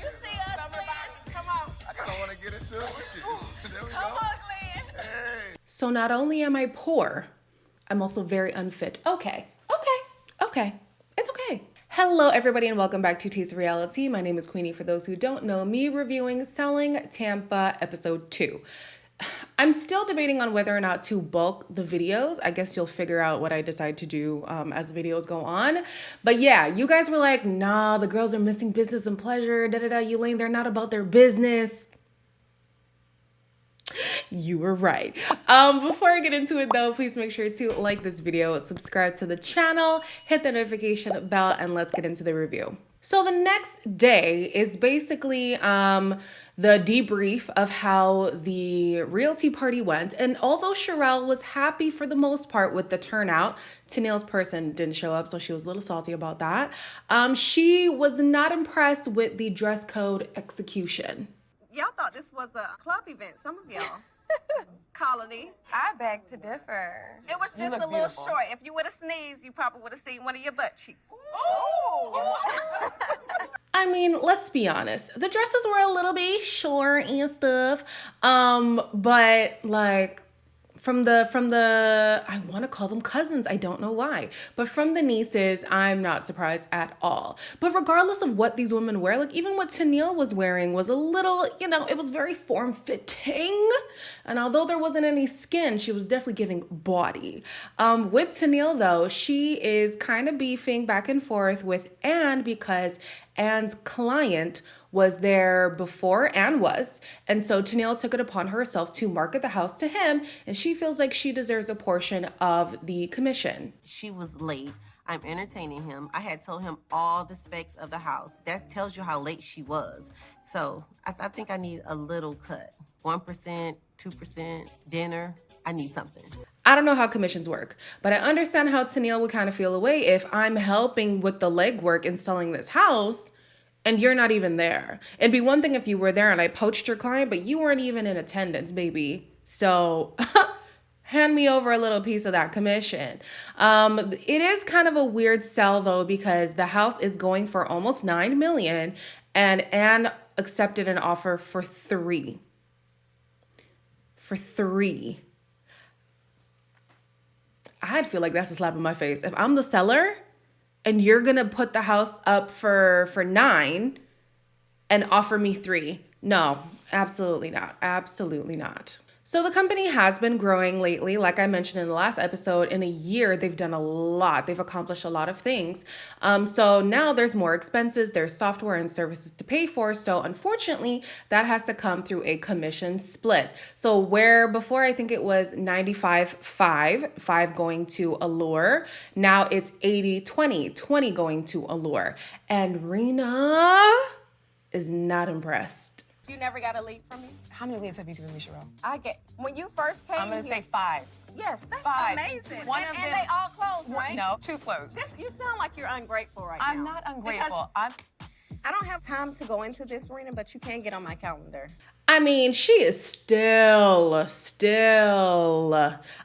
You see us, Glenn? Come on. I kind of want to get into it with you. There we go. Come on, Glenn. Hey. So not only am I poor, I'm also very unfit. Okay. It's okay. Hello, everybody, and welcome back to Taste of Reality. My name is Queenie. For those who don't know me, reviewing Selling Tampa episode 2. I'm still debating on whether or not to bulk the videos. I guess you'll figure out what I decide to do as the videos go on. But yeah, you guys were like, nah, the girls are missing business and pleasure, Elaine, they're not about their business. You were right. Before I get into it though, please make sure to like this video, subscribe to the channel, hit the notification bell, and let's get into the review. So the next day is basically the debrief of how the realty party went. And although Sherelle was happy for the most part with the turnout, Tennille's person didn't show up, so she was a little salty about that. She was not impressed with the dress code execution. Y'all thought this was a club event, some of y'all. Colony. I beg to differ. It was just a little short. If you would have sneezed, you probably would have seen one of your butt cheeks. I mean, let's be honest. The dresses were a little bit short and stuff. But like from the I want to call them cousins, I don't know why, but from the nieces, I'm not surprised at all. But regardless of what these women wear, like even what Tennille was wearing was a little, it was very form-fitting. And although there wasn't any skin, she was definitely giving body. With Tennille though, she is kind of beefing back and forth with Anne because Anne's client was there before Anne was. And so Tennille took it upon herself to market the house to him, and she feels like she deserves a portion of the commission. She was late. I'm entertaining him. I had told him all the specs of the house. That tells you how late she was. So I think I need a little cut. 1%, 2%, dinner. I need something. I don't know how commissions work, but I understand how Tennille would kind of feel away if I'm helping with the legwork in selling this house and you're not even there. It'd be one thing if you were there and I poached your client, but you weren't even in attendance, baby. So hand me over a little piece of that commission. It is kind of a weird sell though, because the house is going for almost $9 million and Anne accepted an offer for 3. For 3. I'd feel like that's a slap in my face. If I'm the seller and you're gonna put the house up for 9 and offer me 3, no, absolutely not. Absolutely not. So the company has been growing lately. Like I mentioned in the last episode, in a year, they've done a lot. They've accomplished a lot of things. So now there's more expenses, there's software and services to pay for. So unfortunately, that has to come through a commission split. So where before I think it was 95-5 going to Allure, now it's 80-20, 20 going to Allure. And Rena is not impressed. You never got a lead from me? How many leads have you given me, Sherelle? When you first came I'm gonna here, say 5. yes, that's 5. amazing. One and of them, they all closed, right? No, 2 closed. You sound like you're ungrateful right now. I'm not ungrateful. I don't have time to go into this, Rena, but you can get on my calendar. I mean, she is still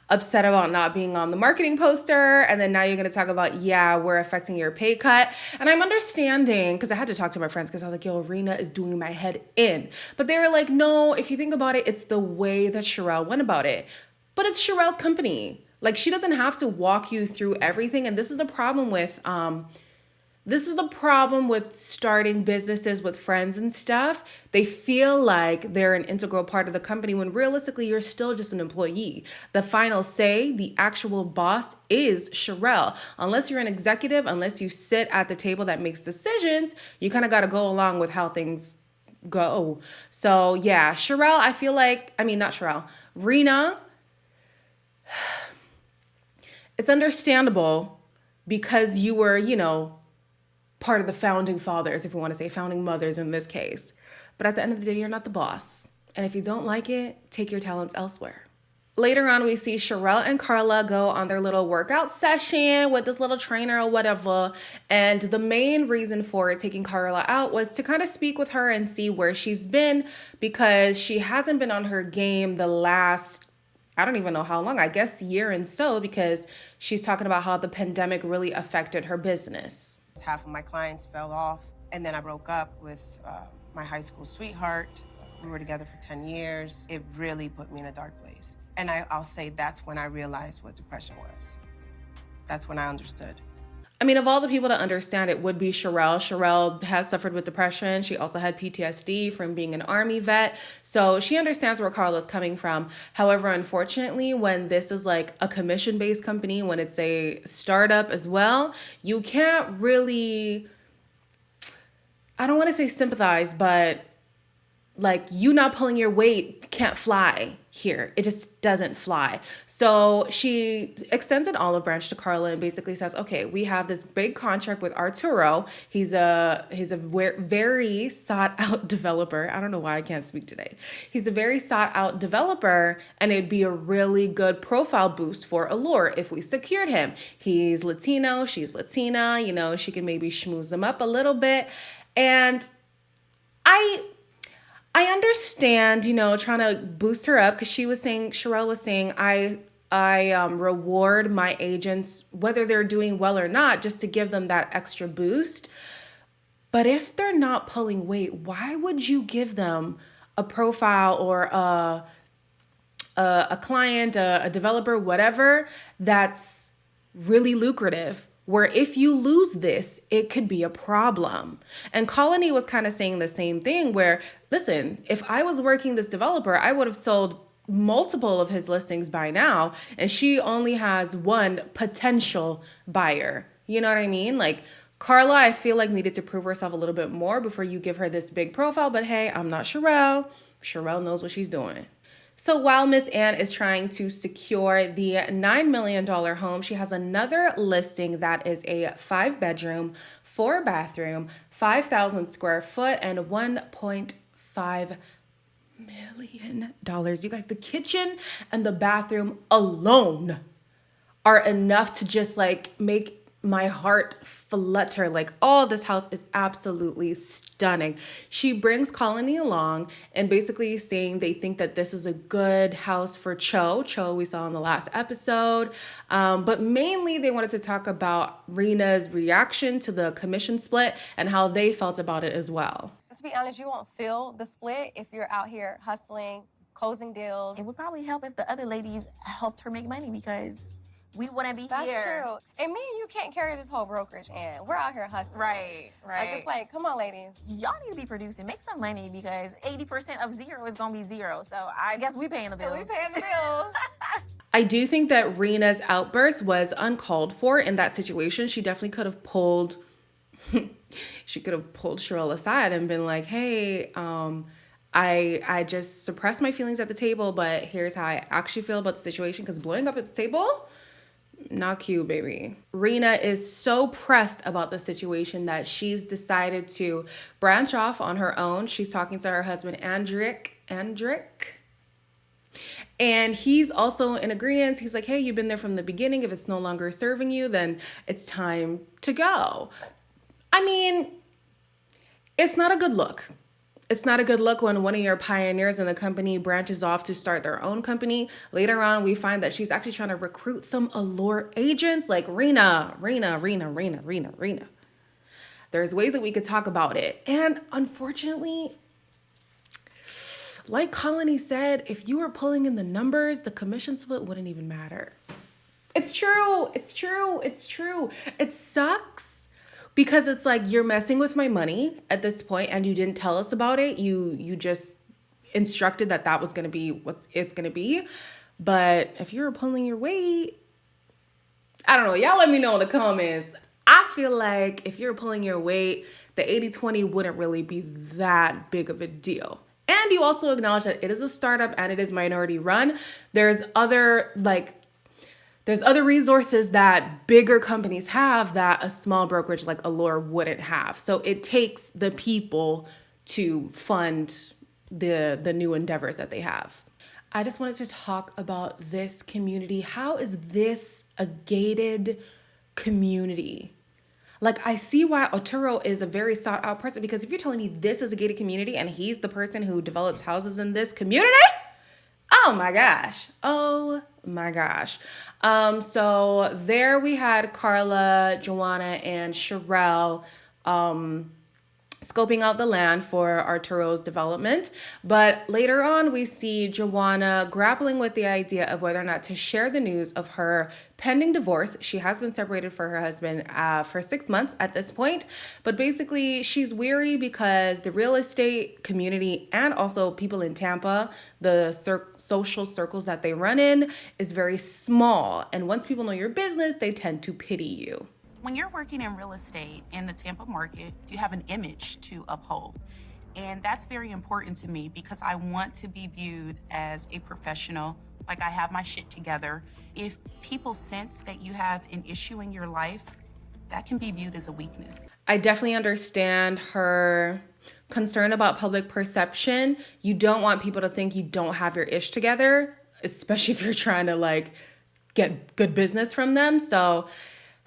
upset about not being on the marketing poster. And then now you're going to talk about, yeah, we're affecting your pay cut. And I'm understanding, because I had to talk to my friends because I was like, yo, Rena is doing my head in. But they were like, no, if you think about it, it's the way that Sherelle went about it. But it's Sherelle's company. Like, she doesn't have to walk you through everything. And this is the problem with starting businesses with friends and stuff. They feel like they're an integral part of the company when realistically you're still just an employee. The final say, the actual boss is Sherelle. Unless you're an executive, unless you sit at the table that makes decisions, you kind of got to go along with how things go. So yeah, Sherelle, I feel like, not Sherelle, Rena, it's understandable because you were, part of the founding fathers, if we want to say founding mothers in this case. But at the end of the day, you're not the boss. And if you don't like it, take your talents elsewhere. Later on, we see Sherelle and Carla go on their little workout session with this little trainer or whatever. And the main reason for taking Carla out was to kind of speak with her and see where she's been, because she hasn't been on her game the last, I don't even know how long, I guess year and so, because she's talking about how the pandemic really affected her business. Half of my clients fell off, and then I broke up with my high school sweetheart. We were together for 10 years. It really put me in a dark place. And I'll say that's when I realized what depression was. That's when I understood. I mean, of all the people to understand, it would be Sherelle. Sherelle has suffered with depression. She also had PTSD from being an Army vet. So she understands where Carla's coming from. However, unfortunately, when this is like a commission-based company, when it's a startup as well, you can't really, I don't want to say sympathize, but like you not pulling your weight can't fly here. It just doesn't fly. So she extends an olive branch to Carla and basically says, okay, we have this big contract with Arturo. He's a very sought out developer. I don't know why I can't speak today. He's a very sought out developer, and it'd be a really good profile boost for Allure if we secured him. He's Latino, she's Latina, you know, she can maybe schmooze him up a little bit. And I understand, you know, trying to boost her up, because Sherelle was saying, I reward my agents, whether they're doing well or not, just to give them that extra boost. But if they're not pulling weight, why would you give them a profile or a client, a developer, whatever, that's really lucrative, where if you lose this, it could be a problem? And Colony was kind of saying the same thing, where, listen, if I was working this developer, I would have sold multiple of his listings by now, and she only has one potential buyer. You know what I mean? Like, Carla, I feel like needed to prove herself a little bit more before you give her this big profile, but hey, I'm not Sherelle. Sherelle knows what she's doing. So while Miss Ann is trying to secure the $9 million home, she has another listing that is a 5-bedroom, 4-bathroom, 5,000 square foot, and $1.5 million. You guys, the kitchen and the bathroom alone are enough to just like make my heart flutter. Like, oh, this house is absolutely stunning. She brings Colony along and basically saying they think that this is a good house for Cho. Cho we saw in the last episode. But mainly they wanted to talk about Rena's reaction to the commission split and how they felt about it as well. To be honest, you won't feel the split if you're out here hustling, closing deals. It would probably help if the other ladies helped her make money, because we wouldn't be That's here. true. And me and you can't carry this whole brokerage, and we're out here hustling. Right. Like, it's like, come on, ladies. Y'all need to be producing. Make some money, because 80% of zero is going to be zero. So I guess we paying the bills. We paying the bills. I do think that Rena's outburst was uncalled for in that situation. She definitely could have pulled Sherelle aside and been like, hey, I just suppressed my feelings at the table, but here's how I actually feel about the situation, because blowing up at the table, not cute, baby. Rena is so pressed about the situation that she's decided to branch off on her own. She's talking to her husband, Andrick. And he's also in agreement. He's like, hey, you've been there from the beginning. If it's no longer serving you, then it's time to go. I mean, it's not a good look. It's not a good look when one of your pioneers in the company branches off to start their own company. Later on, we find that she's actually trying to recruit some Allure agents, like Rena. There's ways that we could talk about it. And unfortunately, like Colony said, if you were pulling in the numbers, the commission split wouldn't even matter. It's true. It sucks. Because it's like, you're messing with my money at this point and you didn't tell us about it. You just instructed that was going to be what it's going to be. But if you're pulling your weight, I don't know. Y'all let me know in the comments. I feel like if you're pulling your weight, the 80-20 wouldn't really be that big of a deal. And you also acknowledge that it is a startup and it is minority run. There's other resources that bigger companies have that a small brokerage like Allure wouldn't have. So it takes the people to fund the new endeavors that they have. I just wanted to talk about this community. How is this a gated community? Like, I see why Arturo is a very sought out person, because if you're telling me this is a gated community and he's the person who develops houses in this community, oh my gosh. So there we had Carla, Joanna, and Sherelle scoping out the land for Arturo's development. But later on, we see Joanna grappling with the idea of whether or not to share the news of her pending divorce. She has been separated from her husband for 6 months at this point. But basically, she's weary because the real estate community and also people in Tampa, the social circles that they run in, is very small. And once people know your business, they tend to pity you. When you're working in real estate in the Tampa market, you have an image to uphold. And that's very important to me because I want to be viewed as a professional, like I have my shit together. If people sense that you have an issue in your life, that can be viewed as a weakness. I definitely understand her concern about public perception. You don't want people to think you don't have your ish together, especially if you're trying to like get good business from them. So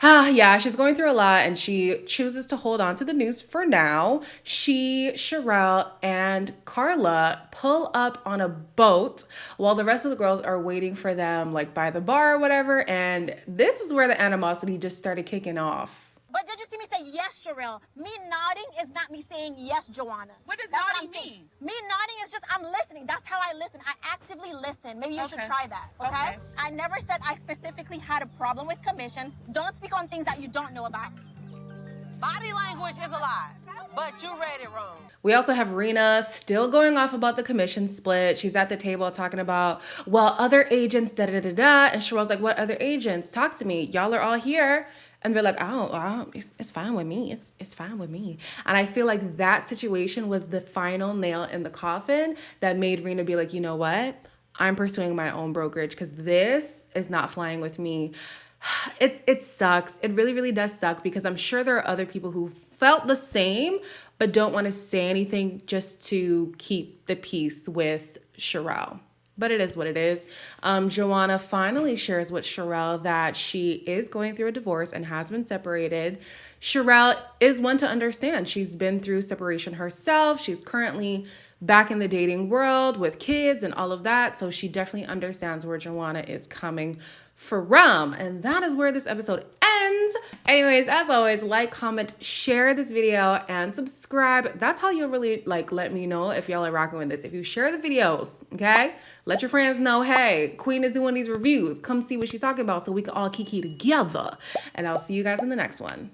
yeah, she's going through a lot and she chooses to hold on to the news for now. Sherelle, and Carla pull up on a boat while the rest of the girls are waiting for them like by the bar or whatever. And this is where the animosity just started kicking off. But did you see me say yes, Sherelle? Me nodding is not me saying yes, Joanna. What does That's nodding I'm saying. mean? Me nodding is just I'm listening. That's how I listen. I actively listen. Maybe you should try that, okay? I never said I specifically had a problem with commission. Don't speak on things that you don't know about. Body language is a lie, but you read it wrong. We also have Rena still going off about the commission split. She's at the table talking about, well, other agents, da-da-da-da. And Sherelle's like, what other agents? Talk to me. Y'all are all here. And they're like, oh, it's fine with me. It's fine with me. And I feel like that situation was the final nail in the coffin that made Rena be like, you know what? I'm pursuing my own brokerage because this is not flying with me. It sucks. It really, really does suck because I'm sure there are other people who felt the same but don't want to say anything just to keep the peace with Sherelle. But it is what it is. Joanna finally shares with Sherelle that she is going through a divorce and has been separated. Sherelle is one to understand. She's been through separation herself. She's currently back in the dating world with kids and all of that. So she definitely understands where Joanna is coming from. And that is where this episode ends. Anyways, as always, like, comment, share this video, and subscribe. That's how you'll really like let me know if y'all are rocking with this. If you share the videos, okay? Let your friends know, hey, Queen is doing these reviews. Come see what she's talking about so we can all kiki together. And I'll see you guys in the next one.